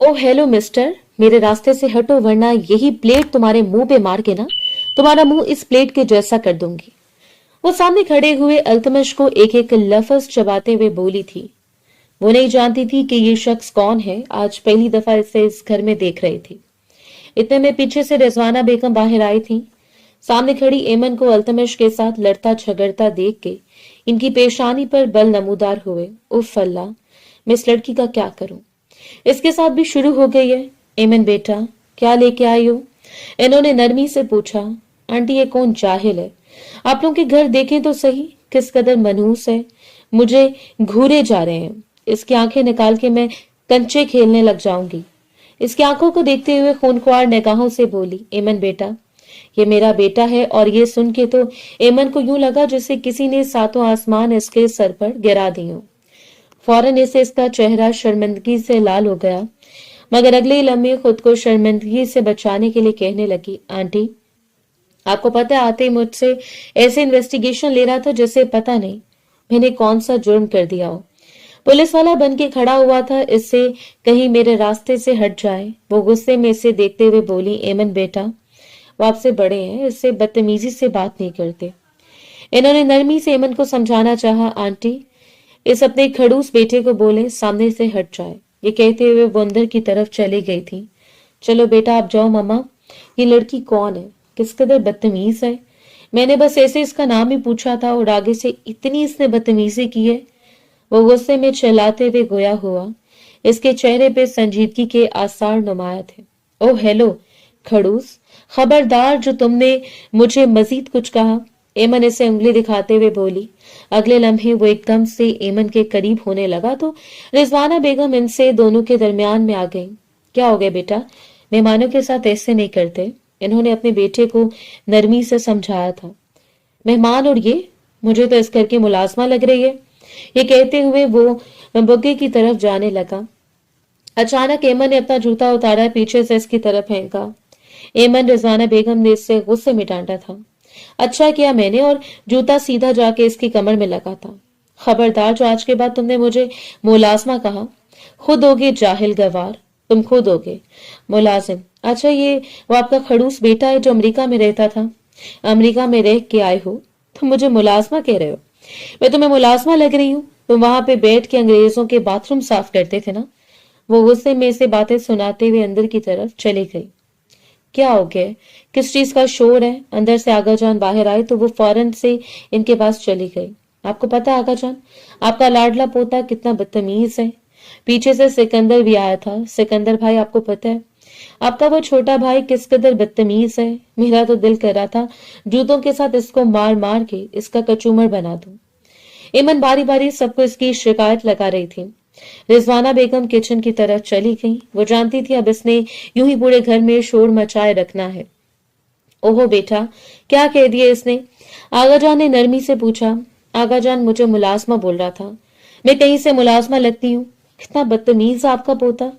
ओ hello mister, मेरे रास्ते से हटो वरना यही प्लेट तुम्हारे मुंह पे मार के ना तुम्हारा मुंह इस प्लेट के जैसा कर दूंगी। वो सामने खड़े हुए अल्तमश को एक एक लफ्ज चबाते हुए बोली थी। वो नहीं जानती थी कि ये शख्स कौन है, आज पहली दफा इसे इस घर में देख रही थी। इतने में पीछे से रिजवाना बेगम बाहर आई थी। सामने खड़ी एमन को अल्तमश के साथ लड़ता झगड़ता देख के इनकी पेशानी पर बल नमूदार हुए। उफ अल्लाह, मैं इस लड़की का क्या करूं, इसके साथ भी शुरू हो गई है। एमन बेटा, क्या लेके आई हो? इन्होंने नरमी से पूछा। आंटी, ये कौन जाहिल है, आप लोगों के घर देखें तो सही, किस कदर मनहूस है, मुझे घूरे जा रहे हैं। इसकी आंखें निकाल के मैं कंचे खेलने लग जाऊंगी। इसकी आंखों को देखते हुए खूनख्वार निगाहों से बोली, एमन बेटा, ये मेरा बेटा है। और ये सुन के तो एमन को यूं लगा जैसे किसी ने सातों आसमान इसके सर पर गिरा दी हो। फौरन इसे इसका चेहरा शर्मिंदगी से लाल हो गया, मगर अगले ही लम्हे खुद को शर्मिंदगी से बचाने के लिए कहने लगी, आंटी, आपको पता है आते ही मुझसे ऐसे इन्वेस्टिगेशन ले रहा था जैसे पता नहीं मैंने कौन सा जुर्म कर दिया हो। पुलिस वाला बन के खड़ा हुआ था, इससे कहीं मेरे रास्ते से हट जाए। वो गुस्से में इसे देखते हुए बोली, एमन बेटा, वो आपसे बड़े हैं, इससे बदतमीजी से बात नहीं करते। इन्होंने नरमी से एमन को समझाना चाहा। आंटी, इस अपने खड़ूस बेटे को बोले सामने से हट जाए। ये कहते हुए वो अंदर की तरफ चली गई थी। चलो बेटा आप जाओ। मम्मा, ये लड़की कौन है, किस कदर बदतमीज है, मैंने बस ऐसे इसका नाम ही पूछा था और आगे से इतनी इसने बदतमीजी की है। वो गुस्से में चिल्लाते हुए गोया हुआ। इसके चेहरे पे संजीदगी के आसार नुमाया थे। ओ हेलो खड़ूस, खबरदार जो तुमने मुझे मजीद कुछ कहा, एमन इसे उंगली दिखाते हुए बोली। अगले लम्हे वो एकदम से एमन के करीब होने लगा तो रिजवाना बेगम इनसे दोनों के दरमियान में आ गई। क्या हो गया बेटा, मेहमानों के साथ ऐसे नहीं करते, इन्होंने अपने बेटे को नरमी से समझाया था। मेहमान और ये, मुझे तो इस घर की मुलाजमा लग रही है। ये कहते हुए वो बुग्गे की तरफ जाने लगा। अचानक एमन ने अपना जूता उतारा, पीछे से इसकी तरफ फेंका। एमन, रिजवाना बेगम ने इससे गुस्से में डांटा था। अच्छा किया मैंने, और जूता सीधा जाके इसकी कमर में लगा था। खबरदार, जो आज के बाद तुमने मुझे मुलाजमा कहा, खुद होगे जाहिल गवार, तुम खुद होगे मुलाजिम। अच्छा, ये वो आपका खड़ूस बेटा है जो अमेरिका में रहता था? अमेरिका में रह के आए हो, तुम मुझे मुलाजमा कह रहे हो? मैं तुम्हें मुलाजमा लग रही हूँ? तुम वहां पे बैठ के अंग्रेजों के बाथरूम साफ करते थे ना? वो गुस्से में से बातें सुनाते हुए अंदर की तरफ चली गई। क्या हो गया, किस चीज का शोर है? अंदर से आगा जान बाहर आए तो वो फौरन से इनके पास चली गई। आपको पता है आगा जान, आपका लाडला पोता कितना बदतमीज है। पीछे से सिकंदर भी आया था। सिकंदर भाई, आपको पता है आपका वो छोटा भाई किस कदर बदतमीज है? मेरा तो दिल कर रहा था जूतों के साथ इसको मार मार के इसका कचूमर बना दूं। एमन बारी बारी सबको इसकी शिकायत लगा रही थी। रिजवाना बेगम किचन की तरफ चली गई। वो जानती थी अब इसने यूं ही पूरे घर में शोर मचाए रखना है। ओहो बेटा, क्या कह दिया इसने? आगा जान ने नरमी से पूछा। आगा जान, मुझे मुलाजमा बोल रहा था। मैं कहीं से मुलाजमा लगती हूँ? कितना बदतमीज है आपका पोता।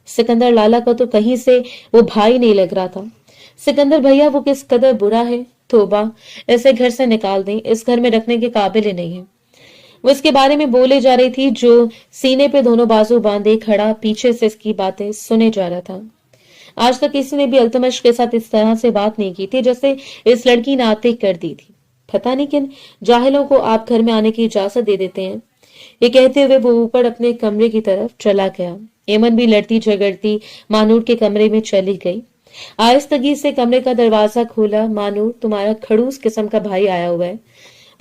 सिकंदर लाला का तो कहीं से वो भाई नहीं लग रहा था। सिकंदर भैया, वो किस कदर बुरा है, तोबा, ऐसे घर से निकाल दें, इस घर में रखने के काबिल ही नहीं है। वो इसके बारे में बोले जा रही थी जो सीने पे दोनों बाजू बांधे खड़ा पीछे से इसकी बातें सुने जा रहा था। आज तक किसी ने भी अल्तमश के साथ इस तरह से बात नहीं की थी जैसे इस लड़की ने आते कर दी थी। पता नहीं किन जाहिलों को आप घर में आने की इजाजत दे देते हैं। ये कहते हुए वो ऊपर अपने कमरे की तरफ चला गया। एमन भी लड़ती झगड़ती मानूर के कमरे में चली गई। आहिस्तगी से कमरे का दरवाजा खोला। मानूर, तुम्हारा खड़ूस किस्म का भाई आया हुआ है।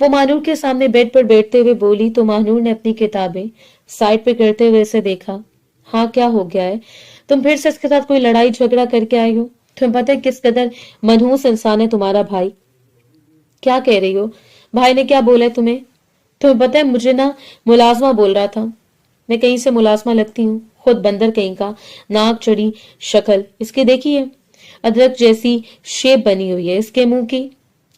वो मानूर के सामने बेड पर बैठते हुए बोली तो मानूर ने अपनी किताबें साइड पे करते हुए इसे देखा। हाँ, क्या हो गया है? तुम फिर से इसके साथ कोई लड़ाई झगड़ा करके आई हो? तुम्हें पता है किस कदर मनहूस इंसान है तुम्हारा भाई? क्या कह रही हो? भाई ने क्या बोला है तुम्हें? तुम्हें पता है मुझे ना मुलाजमा बोल रहा था। मैं कहीं से मुलाजमा लगती हूँ? खुद बंदर कहीं का, नाक चढ़ी शक्ल इसकी देखिए, अदरक जैसी शेप बनी हुई है इसके मुंह की।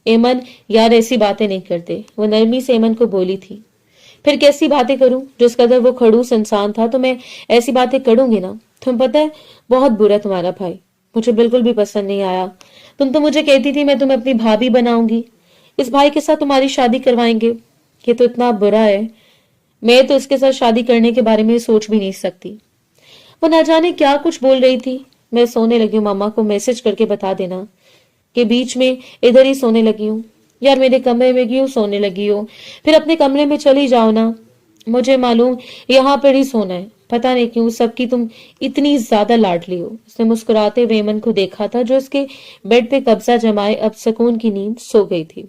एमन, यार ऐसी बातें नहीं करते। वो नरमी से एमन को बोली थी। फिर कैसी बातें करूं? जिस कदर वो खड़ूस इंसान था तो मैं ऐसी बातें करूंगी ना। तुम्हें पता है बहुत बुरा तुम्हारा भाई, मुझे बिल्कुल भी पसंद नहीं आया। तुम तो मुझे कहती थी मैं तुम्हें अपनी भाभी बनाऊंगी, इस भाई के साथ तुम्हारी शादी करवाएंगे। ये तो इतना बुरा है, मैं तो इसके साथ शादी करने के बारे में सोच भी नहीं सकती। वो ना जाने क्या कुछ बोल रही थी। मैं सोने लगी हूँ, मामा को मैसेज करके बता देना कि बीच में इधर ही सोने लगी हूँ। यार मेरे कमरे में क्यों सोने लगी हो, फिर अपने कमरे में चली जाओ ना। मुझे मालूम यहाँ पर ही सोना है, पता नहीं क्यों सबकी तुम इतनी ज्यादा लाडली हो। उसने मुस्कुराते हुए एमन को देखा था जो उसके बेड पे कब्जा जमाए अब सुकून की नींद सो गई थी।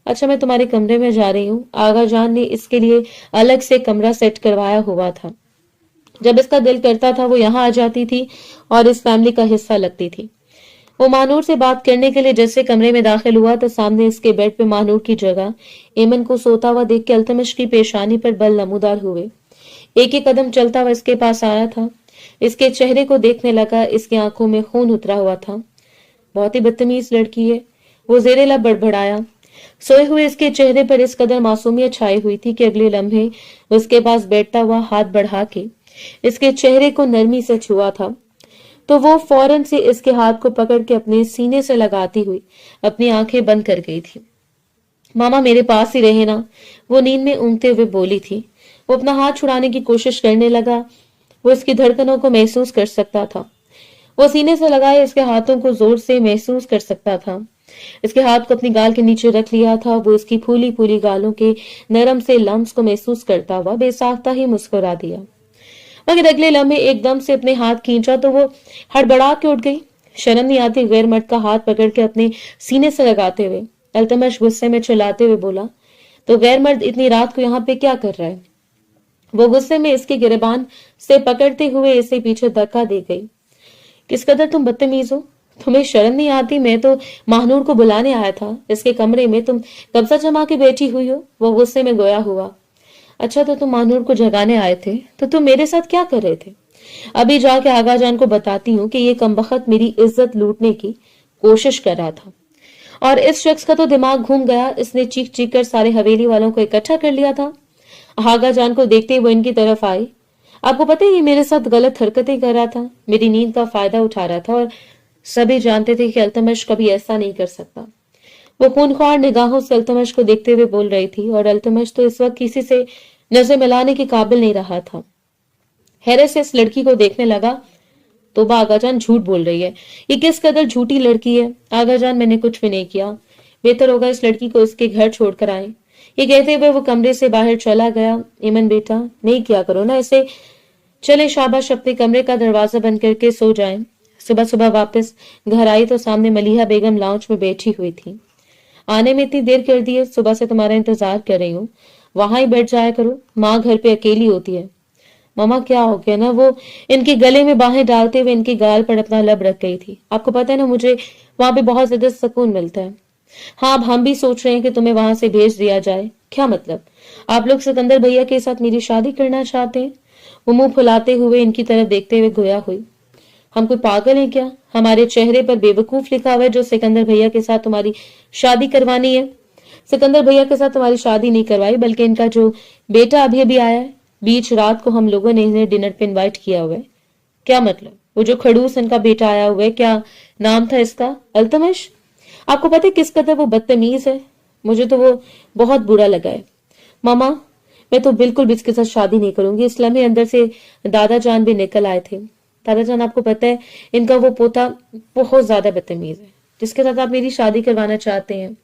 अच्छा मैं तुम्हारे कमरे में जा रही हूँ, आगा जान ने इसके लिए अलग से कमरा सेट करवाया हुआ था। जब इसका दिल करता था वो यहाँ आ जाती थी और इस फैमिली का हिस्सा लगती थी। वो महानूर से बात करने के लिए जैसे कमरे में दाखिल हुआ तो सामने इसके बेड पे महानूर की जगह एमन को सोता हुआ देख के अल्तमश की पेशानी पर बल नमूदार हुए। एक एक कदम चलता हुआ इसके पास आया था। इसके चेहरे को देखने लगा, इसकी आंखों में खून उतरा हुआ था। बहुत ही बदतमीज लड़की है, वो जेरे लब बड़बड़ाया। सोए हुए इसके चेहरे पर इस कदर मासूमियत छाई हुई थी कि अगले लम्हे उसके पास बैठता हुआ हाथ बढ़ा के इसके चेहरे को नरमी से छुआ था तो वो फौरन से इसके हाथ को पकड़ के अपने सीने से लगाती हुई अपनी आंखें बंद कर गई थी। मामा मेरे पास ही रहे ना, वो नींद में ऊँघते हुए बोली थी। वो अपना हाथ छुड़ाने की कोशिश करने लगा। वो इसकी धड़कनों को महसूस कर सकता था। वो सीने से लगाए इसके हाथों को जोर से महसूस कर सकता था। इसके हाथ को अपनी गाल के नीचे रख लिया था। वो इसकी फूली फूली गालों के नरम से लम्स को महसूस करता हुआ बेसाख्ता ही मुस्कुरा दिया, मगर अगले लम्हे एकदम से अपने हाथ खींचा तो वो हड़बड़ा के उठ गई। शर्म नहीं आती गैर मर्द का हाथ पकड़ के अपने सीने से लगाते हुए। अल्तमश गुस्से में चिल्लाते हुए बोला, तो गैर मर्द इतनी रात को यहाँ पे क्या कर रहा है? वो गुस्से में इसके गिरबान से पकड़ते हुए इसे पीछे धक्का दे गई। किस कदर तुम बदतमीज हो, तुम्हें शर्म नहीं आती? मैं तो महानूर को बुलाने आया था, इसके कमरे में तुम कब्जा जमा के बैठी हुई हो। वो गुस्से में गोया हुआ। अच्छा तो तुम महानूर को जगाने आए थे, तो तुम मेरे साथ क्या कर रहे थे? अभी जाके आगा जान को बताती हूँ कि ये कमबख्त मेरी इज्जत लूटने की कोशिश कर रहा था और इस शख्स का तो दिमाग घूम गया। इसने चीख चीख कर सारे हवेली वालों को इकट्ठा कर लिया था। आगा जान को देखते ही वो इनकी तरफ आई। आपको पता है ये मेरे साथ गलत हरकतें कर रहा था, मेरी नींद का फायदा उठा रहा था और सभी जानते थे कि अल्तमश कभी ऐसा नहीं कर सकता। वो खूनख्वार निगाहों से अल्तमश को देखते हुए बोल रही थी और अल्तमश तो इस वक्त किसी से नजर मिलाने के काबिल नहीं रहा था। हैरत से इस लड़की को देखने लगा। तो आगाजान झूठ बोल रही है, ये किस कदर झूठी लड़की है। आगाजान मैंने कुछ भी नहीं किया, बेहतर होगा इस लड़की को इसके घर छोड़कर आए। ये कहते हुए वो कमरे से बाहर चला गया। इमन बेटा नहीं किया करो ना इसे, चले शाबाश अपने कमरे का दरवाजा बंद करके सो जाए। सुबह सुबह वापस घर आई तो सामने मलिहा बेगम लाउंज में बैठी हुई थी। आने में इतनी देर कर दी है, सुबह से तुम्हारा इंतजार कर रही हूँ, वहां ही बैठ जाया करो, माँ घर पे अकेली होती है। मामा क्या हो गया ना, वो इनके गले में बाहें डालते हुए इनकी गाल पर अपना लब रख गई थी। आपको पता है ना मुझे वहां पे बहुत ज्यादा सुकून मिलता है। हाँ अब हम भी सोच रहे हैं कि तुम्हें वहां से भेज दिया जाए। क्या मतलब? आप लोग सिकंदर भैया के साथ मेरी शादी करना चाहते हैं? वो मुंह फुलाते हुए इनकी तरफ देखते हुए गोया हुई। हम कोई पागल हैं क्या? हमारे चेहरे पर बेवकूफ लिखा हुआ है जो सिकंदर भैया के साथ तुम्हारी शादी करवानी है। सिकंदर भैया के साथ तुम्हारी शादी नहीं करवाई, बल्कि इनका जो बेटा अभी अभी आया है, बीच रात को हम लोगों ने इन्हें डिनर पे इनवाइट किया हुआ है। क्या मतलब? वो जो खड़ूस इनका बेटा आया हुआ है, क्या नाम था इसका? अल्तमश। आपको पता है किस कदर वो बदतमीज है? मुझे तो वो बहुत बुरा लगा है। मामा मैं तो बिल्कुल भी इसके साथ शादी नहीं करूंगी। इस लम्हे अंदर से दादा जान भी निकल आए थे। दादा जान आपको पता है इनका वो पोता बहुत ज्यादा बदतमीज है जिसके साथ आप मेरी शादी करवाना चाहते हैं।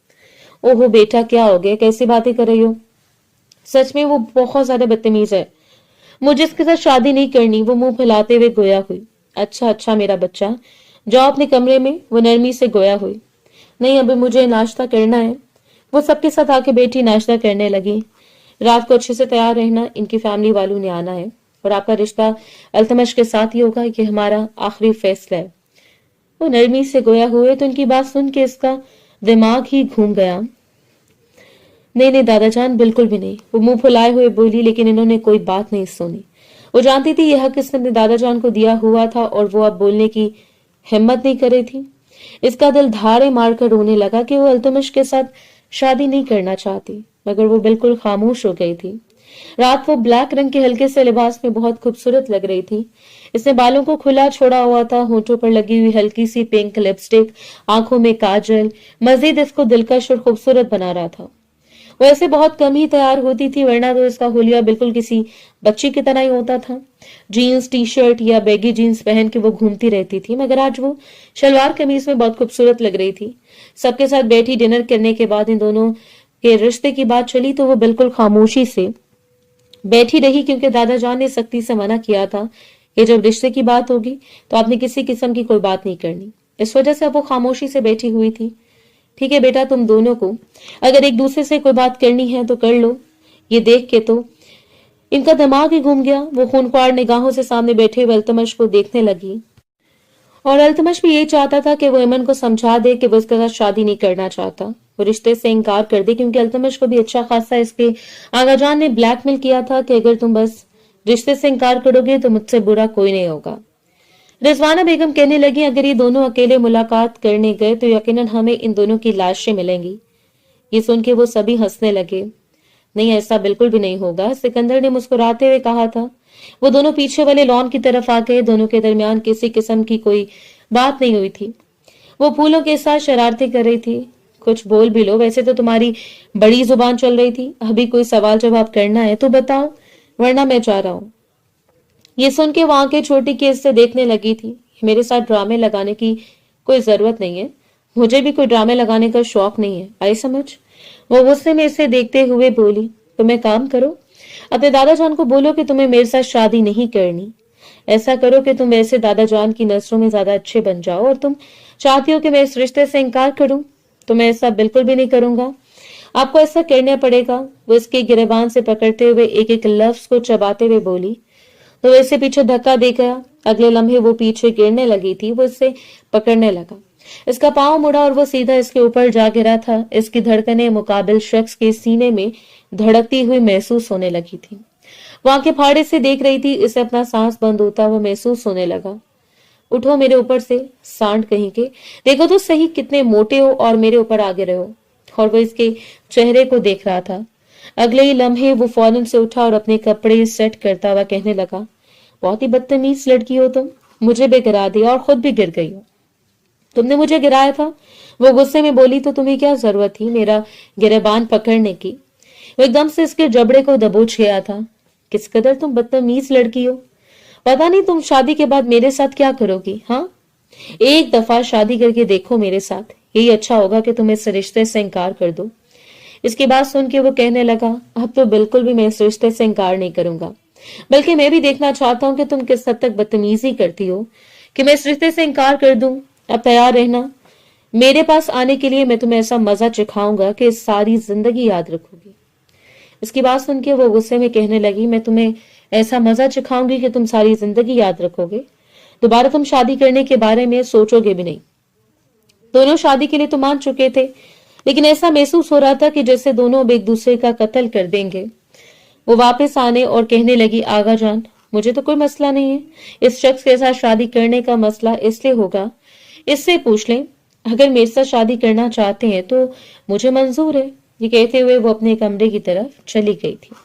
ओहो बेटा क्या हो गया, कैसी बातें कर रही हो? सच में वो बहुत ज्यादा बदतमीज है, मुझे इसके साथ शादी नहीं करनी। वो मुंह फैलाते हुए गोया हुई। अच्छा अच्छा मेरा बच्चा जाओ अपने कमरे में, वो नरमी से गोया हुई। नहीं अभी मुझे नाश्ता करना है। वो सबके साथ आके बैठी नाश्ता करने लगी। रात को अच्छे से तैयार रहना, इनकी फैमिली वालों ने आना है और आपका रिश्ता अल्तमश के साथ ही होगा, ये हमारा आखिरी फैसला है। वो नरमी से गोया हुए तो इनकी बात सुन के इसका दिमाग ही घूम गया। नहीं नहीं दादा जान बिल्कुल भी नहीं, वो मुंह फुलाए हुए बोली, लेकिन इन्होंने कोई बात नहीं सुनी। वो जानती थी यह हक इसने अपने दादा जान को दिया हुआ था और वो अब बोलने की हिम्मत नहीं कर रही थी। इसका दिल धारे मारकर रोने लगा कि वो अल्तमश के साथ शादी नहीं करना चाहती, मगर वो बिल्कुल खामोश हो गई थी। रात वो ब्लैक रंग के हल्के से लिबास में बहुत खूबसूरत लग रही थी। इसने बालों को खुला छोड़ा हुआ था, होंठों पर लगी हुई हल्की सी पिंक लिपस्टिक, आंखों में काजल मजीद इसको दिलकश और खूबसूरत बना रहा था। वो ऐसे बहुत कम ही तैयार होती थी, वरना तो इसका हुलिया बिल्कुल किसी बच्ची की तरह ही होता था। जीन्स टी शर्ट या बैगी जीन्स पहन के वो घूमती रहती थी, मगर आज वो शलवार कमीज में बहुत खूबसूरत लग रही थी। सबके साथ बैठी डिनर करने के बाद इन दोनों के रिश्ते की बात चली तो वो बिल्कुल खामोशी से बैठी रही, क्योंकि दादा जान ने सख्ती से मना किया था कि जब रिश्ते की बात होगी तो आपने किसी किस्म की कोई बात नहीं करनी। इस वजह से अब वो खामोशी से बैठी हुई थी। ठीक है बेटा, तुम दोनों को अगर एक दूसरे से कोई बात करनी है तो कर लो। ये देख के तो इनका दिमाग ही घूम गया। वो खूंखार निगाहों से सामने बैठे हुए अल्तमश को देखने लगी, और अल्तमश भी यही चाहता था कि वो इमन को समझा दे कि वो इसके साथ शादी नहीं करना चाहता, वो रिश्ते से इनकार कर दे, क्योंकि अल्तमश को भी अच्छा खासा इसके आगाजान ने ब्लैकमेल किया था कि अगर तुम बस रिश्ते से इनकार करोगे तो मुझसे बुरा कोई नहीं होगा। रिजवाना बेगम कहने लगी, अगर ये दोनों अकेले मुलाकात करने गए तो यकीनन हमें इन दोनों की लाशें मिलेंगी। ये सुन के वो सभी हंसने लगे। नहीं, ऐसा बिल्कुल भी नहीं होगा, सिकंदर ने मुस्कुराते हुए कहा था। वो दोनों पीछे वाले लॉन की तरफ आ गए। दोनों के दरमियान किसी किस्म की कोई बात नहीं हुई थी। वो फूलों के साथ शरारतें कर रही थी। कुछ बोल भी लो, वैसे तो तुम्हारी बड़ी जुबान चल रही थी। अभी कोई सवाल जवाब करना है तो बताओ, वरना मैं जा रहा हूँ। ये सुन के वहां के छोटी केस से देखने लगी थी। मेरे साथ ड्रामे लगाने की कोई जरूरत नहीं है, मुझे भी कोई ड्रामे लगाने का शौक नहीं है, आई समझ। वो गुस्से में इसे देखते हुए बोली, तुम एक काम करो, अपने दादा जान को बोलो कि तुम्हें मेरे साथ शादी नहीं करनी। ऐसा करो कि तुम वैसे दादा जान की नजरों में ज्यादा अच्छे बन जाओ, और तुम चाहती हो कि मैं इस रिश्ते से इनकार करूं तो मैं ऐसा बिल्कुल भी नहीं करूंगा। आपको ऐसा करना पड़ेगा। वो इसके गिरेबान से पकड़ते हुए एक एक लफ्ज को चबाते हुए बोली। तो वैसे पीछे धक्का दे गया। अगले लम्हे वो पीछे गिरने लगी थी। वो इससे पकड़ने लगा, इसका पांव मुड़ा और वो सीधा इसके ऊपर जा गिरा था। इसकी धड़कनें मुकाबिल शख्स के सीने में धड़कती हुई महसूस होने लगी थी। वहां के फाड़े से देख रही थी, इसे अपना सांस बंद होता हुआ महसूस होने लगा। उठो मेरे ऊपर से, सांड कहीं के, देखो तो सही कितने मोटे हो और मेरे ऊपर आ गिरे हो। और वो इसके चेहरे को देख रहा था। अगले ही लम्हे वो फौरन से उठा और अपने कपड़े सेट करता हुआ कहने लगा, बहुत ही बदतमीज लड़की हो तुम, मुझे भी गिरा दिया और खुद भी गिर गई हो। तुमने मुझे गिराया था, वो गुस्से में बोली। तो तुम्हें क्या जरूरत थी मेरा गिरेबान पकड़ने की। वो एकदम से इसके जबड़े को दबोच गया था। किस कदर तुम बदतमीज लड़की हो। पता नहीं तुम शादी के बाद मेरे साथ क्या करोगी। हाँ, एक दफा शादी करके देखो मेरे साथ, यही अच्छा होगा कि तुम इस रिश्ते से इनकार कर दो। इसकी बात सुन के वो कहने लगा, अब तो बिल्कुल भी मैं इस रिश्ते से इनकार नहीं करूंगा, बल्कि मैं भी देखना चाहता हूँ कि तुम किस हद तक बदतमीजी करती हो कि मैं इस रिश्ते से इनकार कर दूं। अब तैयार रहना मेरे पास आने के लिए, मैं तुम्हें ऐसा मजा चखाऊंगा कि सारी जिंदगी याद रखोगी। इसकी बात सुन के वो गुस्से में कहने लगी, मैं तुम्हें ऐसा मजा चखाऊंगी कि तुम सारी जिंदगी याद रखोगे, दोबारा तुम शादी करने के बारे में सोचोगे भी नहीं। दोनों शादी के लिए तो मान चुके थे, लेकिन ऐसा महसूस हो रहा था कि जैसे दोनों अब एक दूसरे का कत्ल कर देंगे। वो वापस आने और कहने लगी, आगा जान, मुझे तो कोई मसला नहीं है, इस शख्स के साथ शादी करने का मसला इसलिए होगा, इससे पूछ लें, अगर मेरे साथ शादी करना चाहते हैं तो मुझे मंजूर है। ये कहते हुए वो अपने कमरे की तरफ चली गई थी।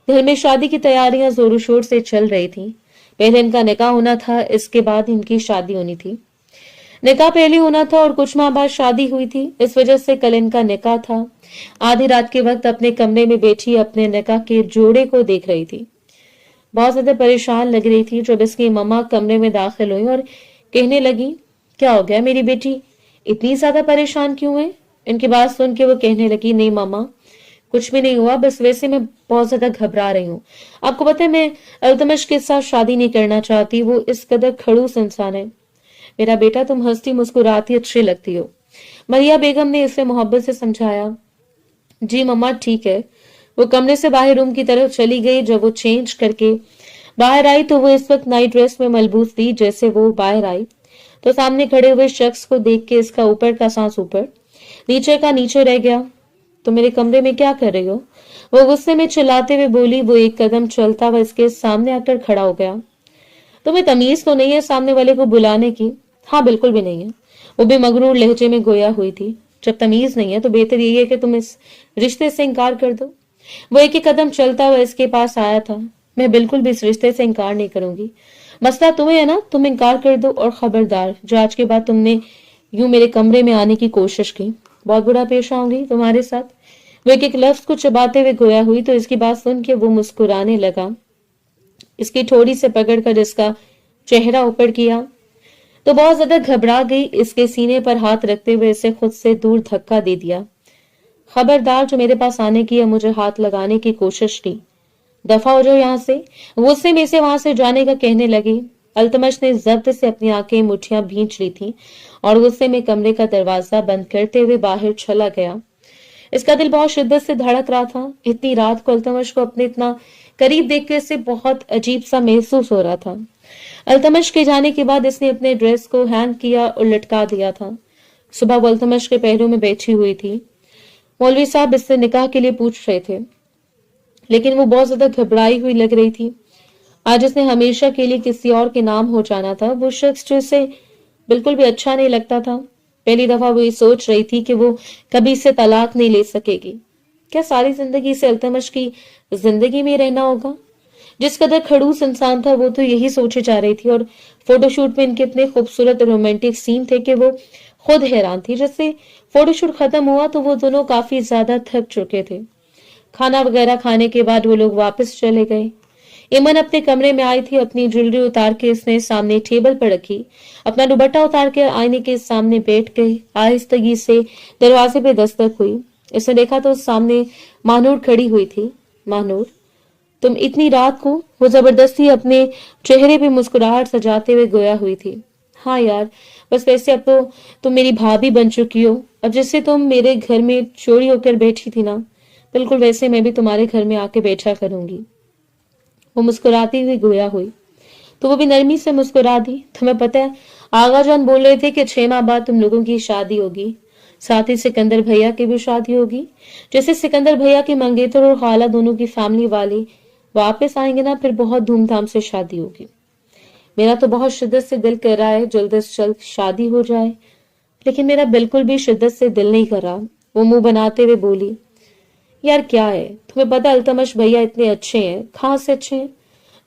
घर में शादी की तैयारियां जोरों शोर से चल रही थी। पहले इनका निकाह होना था, इसके बाद इनकी शादी होनी थी। निकाह पहले होना था और कुछ माह बाद शादी हुई थी, इस वजह से कल इनका निकाह था। आधी रात के वक्त अपने कमरे में बैठी अपने निकाह के जोड़े को देख रही थी। बहुत ज्यादा परेशान लग रही थी जब इसकी मम्मा कमरे में दाखिल हुई और कहने लगी, क्या हो गया मेरी बेटी, इतनी ज्यादा परेशान क्यों है। इनकी बात सुन के वो कहने लगी, नहीं मामा, कुछ भी नहीं हुआ, बस वैसे मैं बहुत ज्यादा घबरा रही हूँ। आपको पता है मैं अल्तमश के साथ शादी नहीं करना चाहती, वो इस कदर खड़ूस इंसान है। मेरा बेटा, तुम हंसती मुस्कुराती अच्छी लगती हो। मरिया बेगम ने इसे मोहब्बत से समझाया। जी मम्मा ठीक है। वो कमरे से बाहर रूम की तरफ चली गई। जब वो चेंज करके बाहर आई तो वो इस वक्त नाइट ड्रेस में मलबूस थी। जैसे वो बाहर आई तो सामने खड़े हुए शख्स को देख के इसका ऊपर का सांस ऊपर, नीचे का नीचे रह गया। तो मेरे कमरे में क्या कर रही हो, वो गुस्से में चिल्लाते हुए बोली। वो एक कदम चलता हुआ इसके सामने आकर खड़ा हो गया। तुम्हें तमीज तो नहीं है सामने वाले को बुलाने की। हाँ बिल्कुल भी नहीं है, वो भी मगरूर लहजे में गोया हुई थी। जब तमीज नहीं है तो बेहतर यही है कि तुम इस रिश्ते से इनकार कर दो। वो एक एक कदम चलता हुआ इसके पास आया था। मैं बिल्कुल भी इस रिश्ते से इनकार नहीं करूंगी। मसला तुम्हें है ना, तुम इनकार कर दो, और खबरदार जो आज के बाद तुमने यूं मेरे कमरे में आने की कोशिश की, बहुत बुरा पेश आऊंगी तुम्हारे साथ। وہ ایک لفظ کو چباتے ہوئے گویا ہوئی تو اس کی بات سن کے وہ مسکرانے لگا. اس کی ٹھوڑی سے پکڑ کر اس کا چہرہ اوپر کیا تو بہت زیادہ گھبرا گئی. اس کے سینے پر ہاتھ رکھتے ہوئے اسے خود سے دور دھکا دے دیا. خبردار جو میرے پاس آنے کی یا مجھے ہاتھ لگانے کی کوشش کی، دفع ہو جاؤ یہاں سے. غصے میں سے وہاں سے جانے کا کہنے لگی. التمش نے ضبط سے اپنی آنکھیں مٹھیاں بھینچ لی تھی اور غصے میں کمرے کا دروازہ بند کرتے ہوئے باہر چلا گیا. اس کا دل بہت شدت سے دھڑک رہا تھا. اتنی رات کو التمش کو اپنے اتنا قریب دیکھ کر اسے بہت عجیب سا محسوس ہو رہا تھا. التمش کے جانے کے بعد اس نے اپنے ڈریس کو ہینگ کیا اور لٹکا دیا تھا. صبح وہ التمش کے پہلو میں بیٹھی ہوئی تھی. مولوی صاحب اس سے نکاح کے لیے پوچھ رہے تھے لیکن وہ بہت زیادہ گھبرائی ہوئی لگ رہی تھی. آج اس نے ہمیشہ کے لیے کسی اور کے نام ہو جانا تھا. وہ شخص جو اسے بالکل بھی اچھا نہیں لگتا تھا. پہلی دفعہ وہ یہ سوچ رہی تھی کہ وہ کبھی اسے طلاق نہیں لے سکے گی. کیا ساری زندگی سے التمش کی زندگی میں رہنا ہوگا؟ جس قدر کھڑوس انسان تھا وہ تو یہی سوچے جا رہی تھی. اور فوٹو شوٹ میں ان کے اتنے خوبصورت اور رومانٹک سین تھے کہ وہ خود حیران تھی. جس سے فوٹو شوٹ ختم ہوا تو وہ دونوں کافی زیادہ تھک چکے تھے. کھانا وغیرہ کھانے کے بعد وہ لوگ واپس چلے گئے. ایمن اپنے کمرے میں آئی تھی. اپنی جویلری اتار کے اس نے سامنے ٹیبل پر رکھی. اپنا دوپٹہ اتار کے آئینے کے سامنے بیٹھ گئی. آہستگی سے دروازے پہ دستک ہوئی. اس نے دیکھا تو سامنے ماہنور کھڑی ہوئی تھی. ماہنور، تم اتنی رات کو؟ وہ زبردستی اپنے چہرے پہ مسکراہٹ سجاتے ہوئے گویا ہوئی تھی. ہاں یار، بس ویسے اب تو تم میری بھابھی بن چکی ہو. اب جس سے تم میرے گھر میں چوری ہو کر بیٹھی تھی نا، بالکل ویسے میں بھی تمہارے گھر میں آ کے بیٹھا کروں گی. وہ مسکراتی ہوئی گویا ہوئی تو وہ بھی نرمی سے مسکرا دی. تمہیں پتہ ہے آغا جان بول رہے تھے کہ 6 ماہ بعد تم لوگوں کی شادی ہوگی، ساتھ ہی سکندر بھیا کی بھی شادی ہوگی. جیسے سکندر بھیا کی منگیتر اور خالہ دونوں کی فیملی والے واپس آئیں گے نا، پھر بہت دھوم دھام سے شادی ہوگی. میرا تو بہت شدت سے دل کر رہا ہے جلد از جلد شادی ہو جائے، لیکن میرا بالکل بھی شدت سے دل نہیں کر رہا. وہ منہ بناتے ہوئے بولی. یار کیا ہے، تمہیں پتہ التمش بھیا اتنے اچھے ہیں. کہاں سے اچھے ہیں؟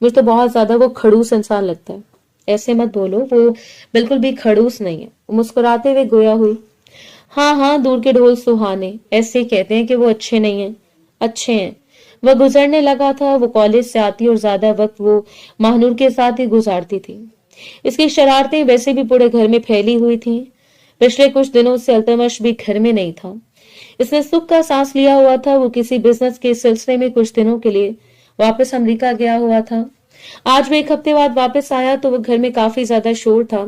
مجھے تو بہت زیادہ وہ کھڑوس انسان لگتا ہے. ایسے مت بولو، وہ بالکل بھی کھڑوس نہیں ہے. وہ مسکراتے ہوئے گویا ہوئی. ہاں ہاں، دور کے ڈھول سہانے، ایسے ہی کہتے ہیں کہ وہ اچھے نہیں ہیں. اچھے ہیں. وہ گزرنے لگا تھا. وہ کالج سے آتی اور زیادہ وقت وہ ماہنور کے ساتھ ہی گزارتی تھی. اس کی شرارتیں ویسے بھی پورے گھر میں پھیلی ہوئی تھیں. پچھلے کچھ دنوں سے التمش بھی گھر میں نہیں تھا. اس نے سکھ کا سانس لیا ہوا تھا. وہ کسی بزنس کے سلسلے میں کچھ دنوں کے لیے واپس امریکہ گیا ہوا تھا. آج وہ 1 ہفتے بعد واپس آیا تو وہ گھر میں کافی زیادہ شور تھا.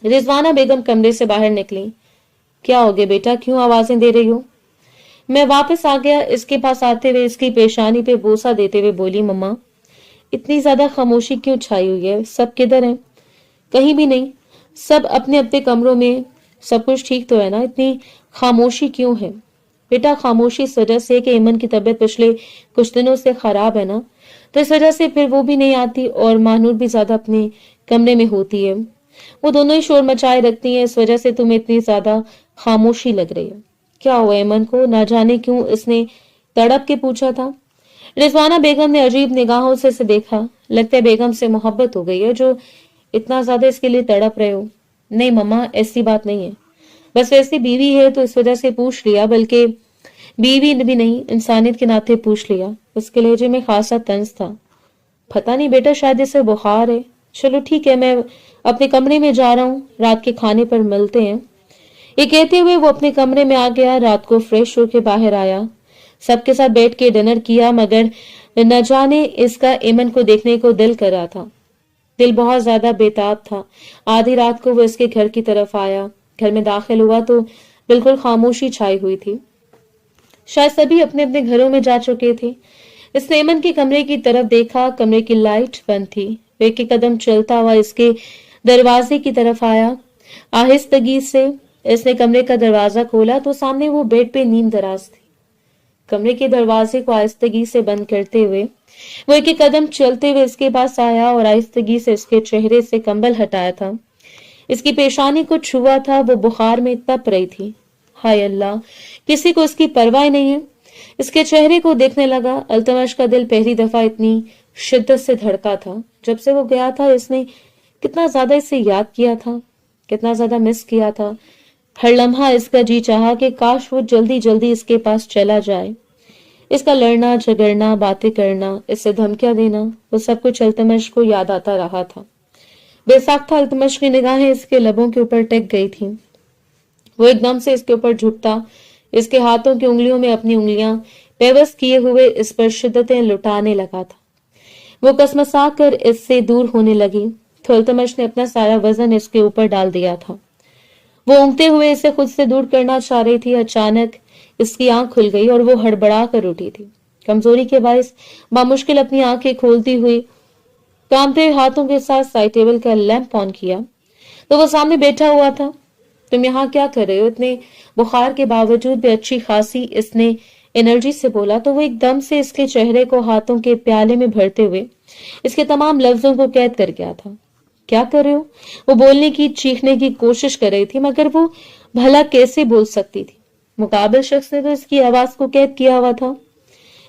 رضوانہ بیگم کمرے سے باہر نکلی. کیا ہو گیا بیٹا، کیوں آوازیں دے رہی ہو؟ میں واپس آ گیا. اس کے پاس آتے ہوئے اس کی پیشانی پہ بوسہ دیتے ہوئے بولی. مما، اتنی زیادہ خاموشی کیوں چھائی ہوئی ہے؟ سب کدھر ہیں؟ کہیں بھی نہیں، سب اپنے اپنے کمروں میں. سب کچھ ٹھیک تو ہے نا؟ اتنی خاموشی کیوں ہے؟ بیٹا خاموشی اس وجہ سے کہ ایمن کی طبیعت پچھلے کچھ دنوں سے خراب ہے نا، تو اس وجہ سے پھر وہ بھی نہیں آتی اور ماہنور بھی زیادہ اپنے کمرے میں ہوتی ہے. وہ دونوں ہی شور مچائے رکھتی ہیں، اس وجہ سے تمہیں اتنی زیادہ خاموشی لگ رہی ہے. کیا ہوا ایمن کو؟ نہ جانے کیوں اس نے تڑپ کے پوچھا تھا. رضوانہ بیگم نے عجیب نگاہوں سے اسے دیکھا. لگتا ہے بیگم سے محبت ہو گئی ہے جو اتنا زیادہ اس کے لیے تڑپ رہے ہو. نہیں مما، ایسی بات نہیں ہے، بس ویسے بیوی ہے تو اس وجہ سے پوچھ لیا. بلکہ بیوی بھی نہیں، انسانیت کے ناطے پوچھ لیا. اس کے لہجے میں خاصا طنز تھا. پتہ نہیں بیٹا، شاید اسے بخار ہے. چلو ٹھیک ہے، میں اپنے کمرے میں جا رہا ہوں، رات کے کھانے پر ملتے ہیں. یہ کہتے ہوئے وہ اپنے کمرے میں آ گیا. رات کو فریش ہو کے باہر آیا. سب کے ساتھ بیٹھ کے ڈنر کیا، مگر نہ جانے اس کا ایمن کو دیکھنے کو دل کر رہا تھا. دل بہت زیادہ بےتاب تھا. آدھی رات کو وہ اس کے گھر کی طرف آیا. گھر میں داخل ہوا تو بالکل خاموشی چھائی ہوئی تھی. شاید سبھی اپنے اپنے گھروں میں جا چکے تھے. اس نے ایمن کے کمرے کی طرف دیکھا. کمرے کی لائٹ بند تھی. وہ ایک قدم چلتا ہوا اس کے دروازے کی طرف آیا. آہستگی سے اس نے کمرے کا دروازہ کھولا تو سامنے وہ بیڈ پہ نیم دراز تھی. کمرے کے دروازے کو آہستگی سے بند کرتے ہوئے وہ ایک قدم چلتے ہوئے اس کے پاس آیا اور آہستگی سے اس کے چہرے سے کمبل ہٹایا تھا. اس کی پیشانی کو چھوا تھا. وہ بخار میں تپ رہی تھی. ہائے اللہ، کسی کو اس کی پرواہ نہیں ہے. اس کے چہرے کو دیکھنے لگا. التمش کا دل پہلی دفعہ اتنی شدت سے دھڑکا تھا. جب سے وہ گیا تھا اس نے کتنا زیادہ اسے یاد کیا تھا، کتنا زیادہ مس کیا تھا. हर लम्हा इसका जी चाहा कि काश वो जल्दी जल्दी इसके पास चला जाए। इसका लड़ना झगड़ना, बातें करना, इससे धमकियां देना, वो सब कुछ अल्तमश को याद आता रहा था। बेसाख्ता अल्तमश की निगाहें इसके लबों के ऊपर टेक गई थीं। वो एकदम से इसके ऊपर झुकता, इसके हाथों की उंगलियों में अपनी उंगलियां बेबस किए हुए इस पर शिद्दतें लुटाने लगा था। वो कसमसा कर इससे दूर होने लगी तो अल्तमश ने अपना सारा वजन इसके ऊपर डाल दिया था। वो ऊँघते हुए इसे खुद से दूर करना चाह रही थी। अचानक इसकी आंख खुल गई और वो हड़बड़ा कर उठी थी। कमजोरी के बायस बामुश्किल अपनी आंखें खोलती हुई कांपते हुए हाथों के साथ साइड टेबल का लैंप ऑन किया तो वो सामने बैठा हुआ था। तुम यहाँ क्या कर रहे हो? इतने बुखार के बावजूद भी अच्छी खासी इसने एनर्जी से बोला तो वो एकदम से इसके चेहरे को हाथों के प्याले में भरते हुए इसके तमाम लफ्जों को कैद कर गया था। क्या कर रहे हो? वो बोलने की, चीखने की कोशिश कर रही थी, मगर वो भला कैसे बोल सकती थी? मुकाबिल शख्स ने तो इसकी आवाज को कैद किया हुआ था।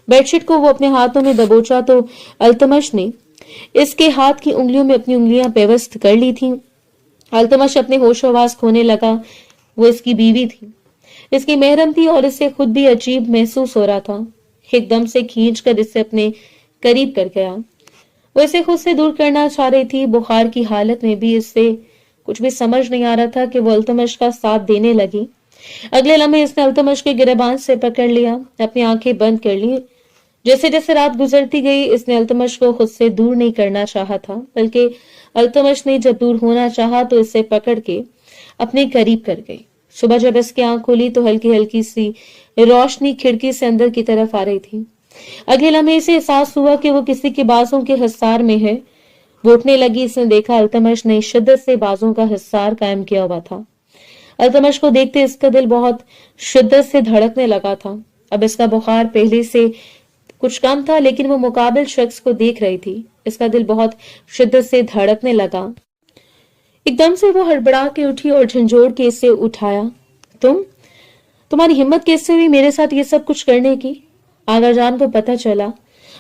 बेडशीट को वो अपने हाथों में दबोचा तो अल्तमश ने इसके हाथ की उंगलियों में अपनी उंगलियां पेवस्त कर ली थी। अल्तमश अपने होशोवास खोने लगा। वो इसकी बीवी थी, इसकी महरम थी और इसे खुद भी अजीब महसूस हो रहा था। एकदम से खींच कर इसे अपने करीब कर गया। वो इसे खुद से दूर करना चाह रही थी। बुखार की हालत में भी इससे कुछ भी समझ नहीं आ रहा था कि वो अल्तमश का साथ देने लगी। अगले लम्हे इसने अल्तमश के गिरेबान से पकड़ लिया, अपनी आंखें बंद कर ली। जैसे जैसे रात गुजरती गई इसने अल्तमश को खुद से दूर नहीं करना चाहा था, बल्कि अल्तमश ने जब दूर होना चाहा तो इसे पकड़ के अपने करीब कर गई। सुबह जब इसकी आंख खुली तो हल्की हल्की सी रोशनी खिड़की से अंदर की तरफ आ रही थी। अगले लम्हे से एहसास हुआ कि वो किसी के बाजों के हिस्सार में है। वो उठने लगी। इसने देखा अल्तमश ने शिद्दत से बाजों का हिस्सार कायम किया हुआ था। अल्तमश को देखते इसका दिल बहुत शिद्दत से धड़कने लगा था। अब इसका बुखार पहले से कुछ कम था, लेकिन वो मुकाबिल शख्स को देख रही थी। इसका दिल बहुत शिद्दत से धड़कने लगा। एकदम से वो हड़बड़ा के उठी और झंझोड़ के इसे उठाया। तुम्हारी हिम्मत कैसे हुई मेरे साथ ये सब कुछ करने की? आगा जान को पता चला,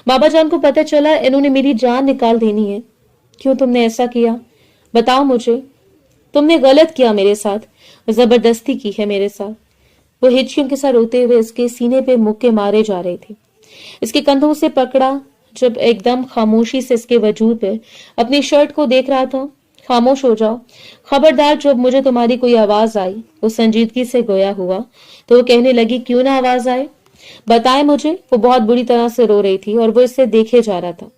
बाबा जान को पता चला, इन्होंने मेरी जान निकाल देनी है। क्यों तुमने ऐसा किया? बताओ मुझे। तुमने गलत किया मेरे साथ, जबरदस्ती की है मेरे साथ। वो हिचकियों के साथ रोते हुए इसके सीने पे मुक्के मारे जा रहे थे। इसके कंधों से पकड़ा जब एकदम खामोशी से इसके वजूद पे अपनी शर्ट को देख रहा था। खामोश हो जाओ, खबरदार जब मुझे तुम्हारी कोई आवाज आई। वो संजीदगी से गोया हुआ तो वो कहने लगी, क्यों ना आवाज आए, बताए मुझे। वो बहुत बुरी तरह से रो रही थी और वो इससे देखे जा रहा था।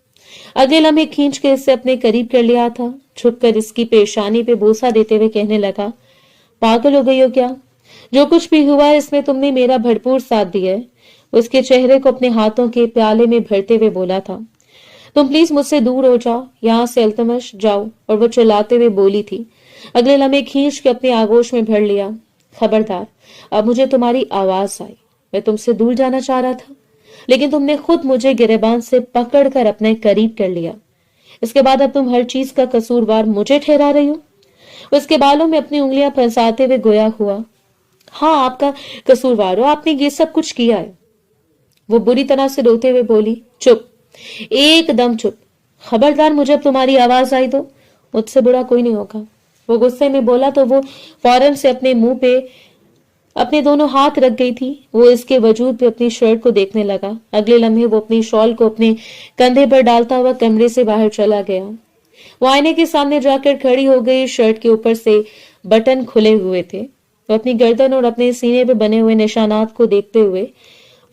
अगले लम्हे खींच के इससे अपने करीब कर लिया था। छुपकर इसकी पेशानी पे बोसा देते हुए कहने लगा, पागल हो गई हो क्या? जो कुछ भी हुआ है इसमें तुमने मेरा भरपूर साथ दिया है। उसके चेहरे को अपने हाथों के प्याले में भरते हुए बोला था, तुम प्लीज मुझसे दूर हो जाओ, यहाँ से अल्तमश जाओ। और वो चिल्लाते हुए बोली थी। अगले लम्हे खींच के अपने आगोश में भर लिया, खबरदार अब मुझे तुम्हारी आवाज आई। मैं तुमसे दूर जाना चाह रहा था, लेकिन तुमने खुद मुझे गिरेबान से पकड़ कर अपने करीब कर लिया। इसके बाद अब तुम हर चीज का कसूरवार मुझे ठहरा रही हो। उसके बालों में अपनी उंगलियां फंसाते हुए गोया हुआ, हाँ आपका कसूरवार हो, आपने ये सब कुछ किया है। वो बुरी तरह से रोते हुए बोली, चुप, एकदम चुप। खबरदार मुझे अब तुम्हारी आवाज आई तो मुझसे बुरा कोई नहीं होगा। वो गुस्से में बोला तो वो फौरन से अपने मुंह पे अपने दोनों हाथ रख गई थी। वो इसके वजूद पे अपनी शर्ट को देखने लगा। अगले लम्हे वो अपनी शॉल को अपने कंधे पर डालता हुआ कमरे से बाहर चला गया। वो आईने के सामने जाकर खड़ी हो गई। शर्ट के ऊपर से बटन खुले हुए थे। वो अपनी गर्दन और अपने सीने पे बने हुए निशानात को देखते हुए